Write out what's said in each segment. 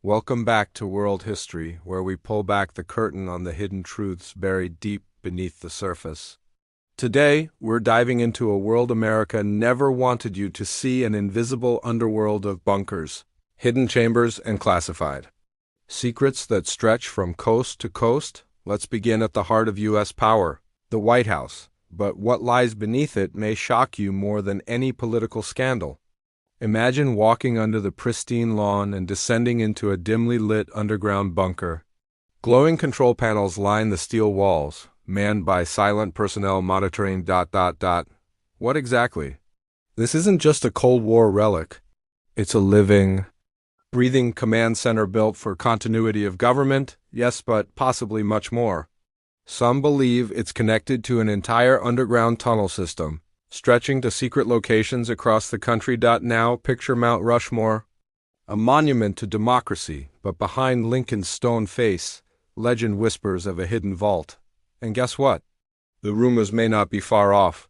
Welcome back to World History, where we pull back the curtain on the hidden truths buried deep beneath the surface. Today, we're diving into a world America never wanted you to see, an invisible underworld of bunkers, hidden chambers, and classified secrets that stretch from coast to coast. Let's begin at the heart of U.S. power, the White House. But what lies beneath it may shock you more than any political scandal. Imagine walking under the pristine lawn and descending into a dimly lit underground bunker. Glowing control panels line the steel walls, manned by silent personnel monitoring ... What exactly? This isn't just a Cold War relic. It's a living, breathing command center built for continuity of government, yes, but possibly much more. Some believe it's connected to an entire underground tunnel system, stretching to secret locations across the country. Now picture Mount Rushmore, a monument to democracy, but behind Lincoln's stone face, legend whispers of a hidden vault. And guess what? The rumors may not be far off.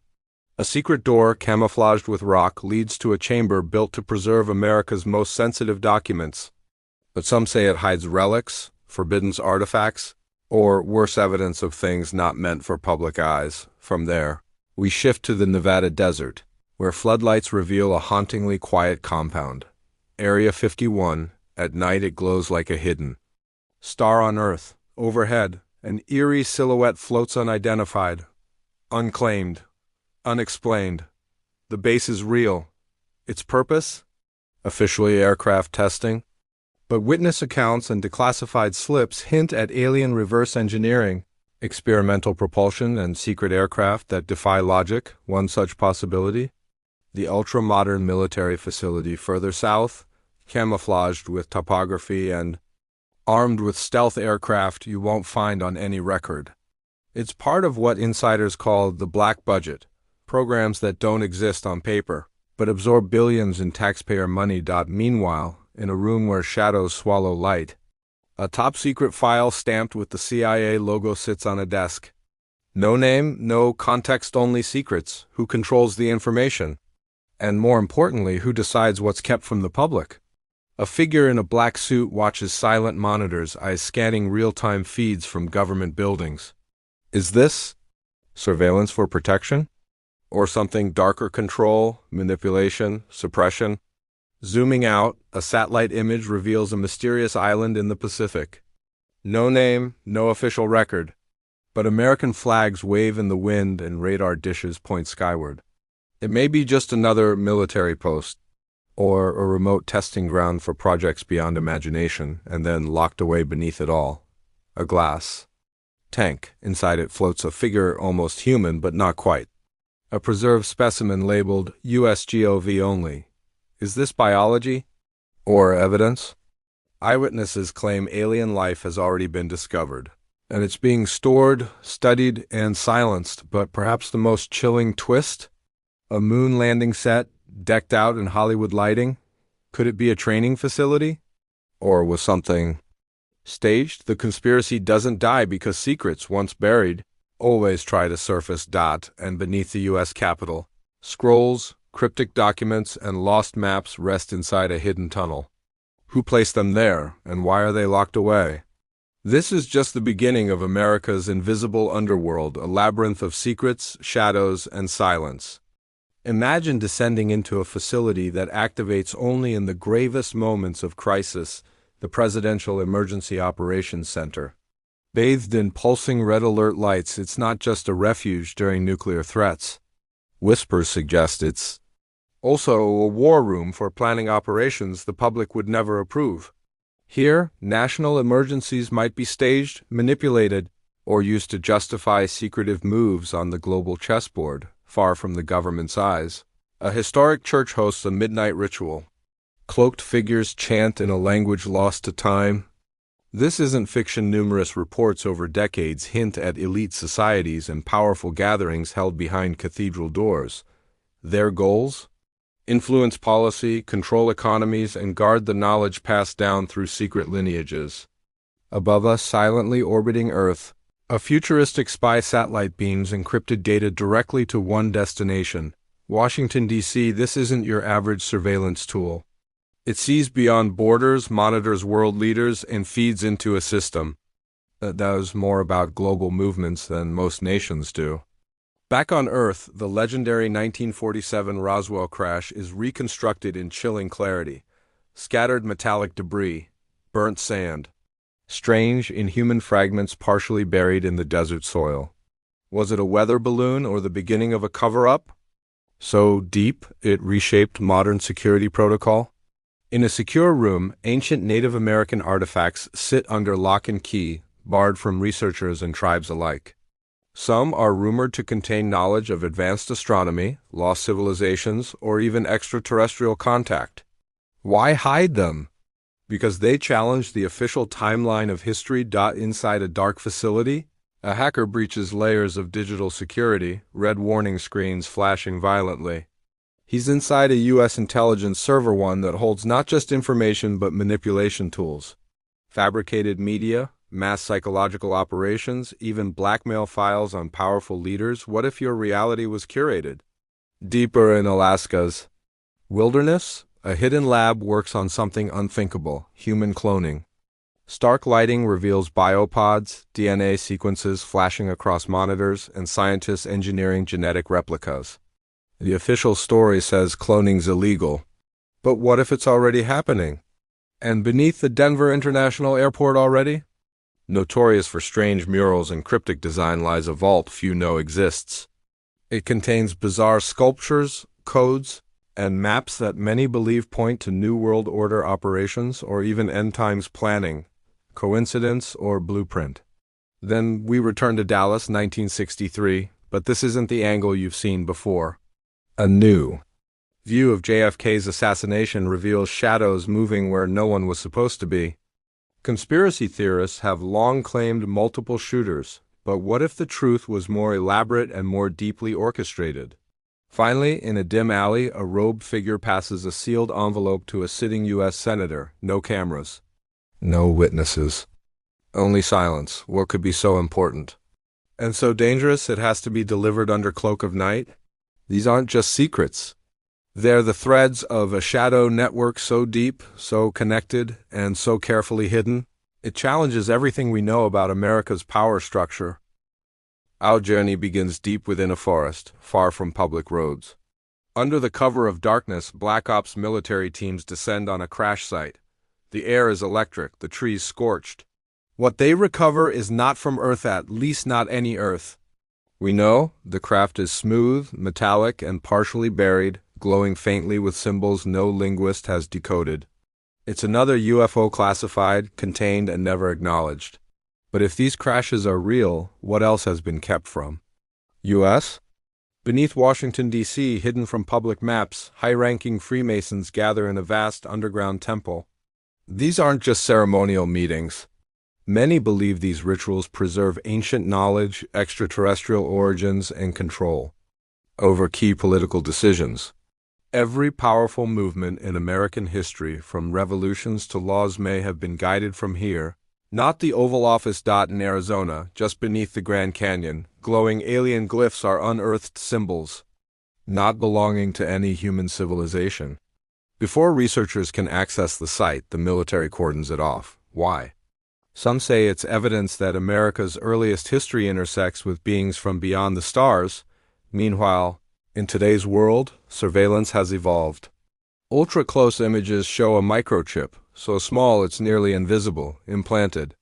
A secret door, camouflaged with rock, leads to a chamber built to preserve America's most sensitive documents. But some say it hides relics, forbidden artifacts, or worse, evidence of things not meant for public eyes. From there, we shift to the Nevada desert, where floodlights reveal a hauntingly quiet compound. Area 51, at night it glows like a hidden star on Earth. Overhead, an eerie silhouette floats unidentified, unclaimed, unexplained. The base is real. Its purpose? Officially aircraft testing. But witness accounts and declassified slips hint at alien reverse engineering, experimental propulsion, and secret aircraft that defy logic. One such possibility: the ultra-modern military facility further south, camouflaged with topography and armed with stealth aircraft you won't find on any record. It's part of what insiders call the black budget, programs that don't exist on paper, but absorb billions in taxpayer money. Meanwhile, in a room where shadows swallow light, a top-secret file stamped with the CIA logo sits on a desk. No name, no context, only secrets. Who controls the information? And more importantly, who decides what's kept from the public? A figure in a black suit watches silent monitors, eyes scanning real-time feeds from government buildings. Is this surveillance for protection? Or something darker: control, manipulation, suppression? Zooming out, a satellite image reveals a mysterious island in the Pacific. No name, no official record, but American flags wave in the wind and radar dishes point skyward. It may be just another military post, or a remote testing ground for projects beyond imagination, and then locked away beneath it all, a glass tank. Inside it floats a figure almost human, but not quite. A preserved specimen labeled USGOV only. Is this biology? Or evidence? Eyewitnesses claim alien life has already been discovered, and it's being stored, studied, and silenced. But perhaps the most chilling twist? A moon landing set, decked out in Hollywood lighting? Could it be a training facility? Or was something staged? The conspiracy doesn't die because secrets, once buried, always try to surface. And beneath the U.S. Capitol, scrolls, cryptic documents, and lost maps rest inside a hidden tunnel. Who placed them there, and why are they locked away? This is just the beginning of America's invisible underworld, a labyrinth of secrets, shadows, and silence. Imagine descending into a facility that activates only in the gravest moments of crisis, the Presidential Emergency Operations Center. Bathed in pulsing red alert lights, it's not just a refuge during nuclear threats. Whispers suggest it's also a war room for planning operations the public would never approve. Here, national emergencies might be staged, manipulated, or used to justify secretive moves on the global chessboard, far from the government's eyes. A historic church hosts a midnight ritual. Cloaked figures chant in a language lost to time. This isn't fiction. Numerous reports over decades hint at elite societies and powerful gatherings held behind cathedral doors. Their goals? Influence policy, control economies, and guard the knowledge passed down through secret lineages. Above us, silently orbiting Earth, a futuristic spy satellite beams encrypted data directly to one destination: Washington, D.C. This isn't your average surveillance tool. It sees beyond borders, monitors world leaders, and feeds into a system that knows more about global movements than most nations do. Back on Earth, the legendary 1947 Roswell crash is reconstructed in chilling clarity. Scattered metallic debris, burnt sand, strange, inhuman fragments partially buried in the desert soil. Was it a weather balloon or the beginning of a cover-up? So deep, it reshaped modern security protocol? In a secure room, ancient Native American artifacts sit under lock and key, barred from researchers and tribes alike. Some are rumored to contain knowledge of advanced astronomy, lost civilizations, or even extraterrestrial contact. Why hide them? Because they challenge the official timeline of history. Inside a dark facility, a hacker breaches layers of digital security, red warning screens flashing violently. He's inside a U.S. intelligence server, one that holds not just information but manipulation tools. Fabricated media, mass psychological operations, even blackmail files on powerful leaders. What if your reality was curated? Deeper in Alaska's wilderness, a hidden lab works on something unthinkable: human cloning. Stark lighting reveals biopods, DNA sequences flashing across monitors, and scientists engineering genetic replicas. The official story says cloning's illegal. But what if it's already happening? And beneath the Denver International Airport already? Notorious for strange murals and cryptic design lies a vault few know exists. It contains bizarre sculptures, codes, and maps that many believe point to New World Order operations or even end times planning. Coincidence or blueprint? Then we return to Dallas, 1963, but this isn't the angle you've seen before. A new view of JFK's assassination reveals shadows moving where no one was supposed to be. Conspiracy theorists have long claimed multiple shooters, but what if the truth was more elaborate and more deeply orchestrated? Finally, in a dim alley, a robed figure passes a sealed envelope to a sitting U.S. senator. No cameras. No witnesses. Only silence. What could be so important? And so dangerous it has to be delivered under cloak of night? These aren't just secrets. They're the threads of a shadow network so deep, so connected, and so carefully hidden. It challenges everything we know about America's power structure. Our journey begins deep within a forest, far from public roads. Under the cover of darkness, Black Ops military teams descend on a crash site. The air is electric, the trees scorched. What they recover is not from Earth, at least not any Earth. We know the craft is smooth, metallic, and partially buried, glowing faintly with symbols no linguist has decoded. It's another UFO classified, contained, and never acknowledged. But if these crashes are real, what else has been kept from? U.S.? Beneath Washington, D.C., hidden from public maps, high-ranking Freemasons gather in a vast underground temple. These aren't just ceremonial meetings. Many believe these rituals preserve ancient knowledge, extraterrestrial origins, and control over key political decisions. Every powerful movement in American history, from revolutions to laws, may have been guided from here. Not the Oval Office. In Arizona, just beneath the Grand Canyon, glowing alien glyphs are unearthed symbols, not belonging to any human civilization. Before researchers can access the site, the military cordons it off. Why? Some say it's evidence that America's earliest history intersects with beings from beyond the stars. Meanwhile, in today's world, surveillance has evolved. Ultra-close images show a microchip, so small it's nearly invisible, implanted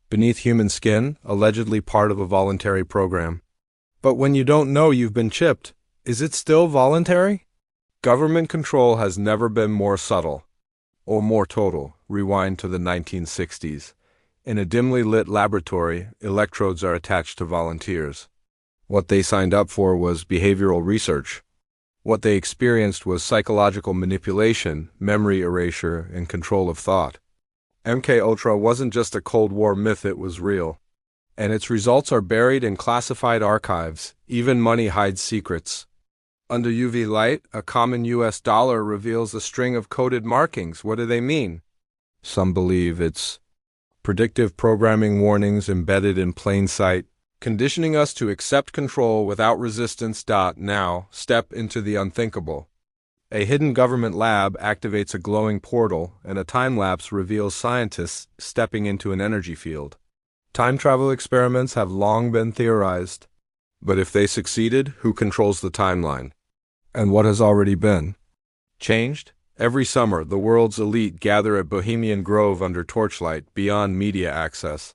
beneath human skin, allegedly part of a voluntary program. But when you don't know you've been chipped, is it still voluntary? Government control has never been more subtle or more total. Rewind to the 1960s. In a dimly lit laboratory, electrodes are attached to volunteers. What they signed up for was behavioral research. What they experienced was psychological manipulation, memory erasure, and control of thought. MKUltra wasn't just a Cold War myth, it was real. And its results are buried in classified archives. Even money hides secrets. Under UV light, a common US dollar reveals a string of coded markings. What do they mean? Some believe it's predictive programming warnings embedded in plain sight, conditioning us to accept control without resistance. Now, step into the unthinkable. A hidden government lab activates a glowing portal, and a time-lapse reveals scientists stepping into an energy field. Time travel experiments have long been theorized. But if they succeeded, who controls the timeline? And what has already been changed? Every summer, the world's elite gather at Bohemian Grove under torchlight, beyond media access.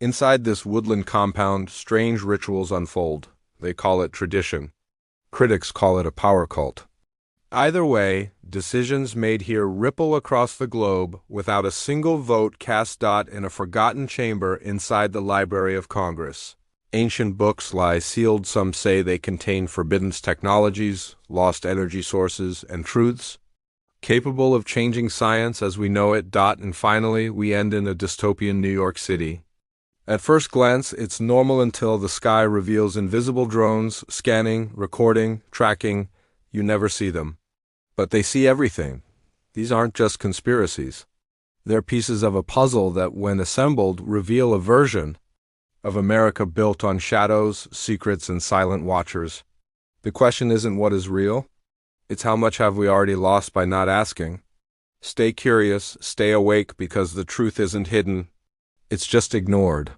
Inside this woodland compound, strange rituals unfold. They call it tradition. Critics call it a power cult. Either way, decisions made here ripple across the globe without a single vote cast in a forgotten chamber inside the Library of Congress. Ancient books lie sealed. Some say they contain forbidden technologies, lost energy sources, and truths capable of changing science as we know it. And finally, we end in a dystopian New York City. At first glance, it's normal until the sky reveals invisible drones, scanning, recording, tracking. You never see them. But they see everything. These aren't just conspiracies. They're pieces of a puzzle that, when assembled, reveal a version of America built on shadows, secrets, and silent watchers. The question isn't what is real. It's how much have we already lost by not asking. Stay curious, stay awake, because the truth isn't hidden. It's just ignored.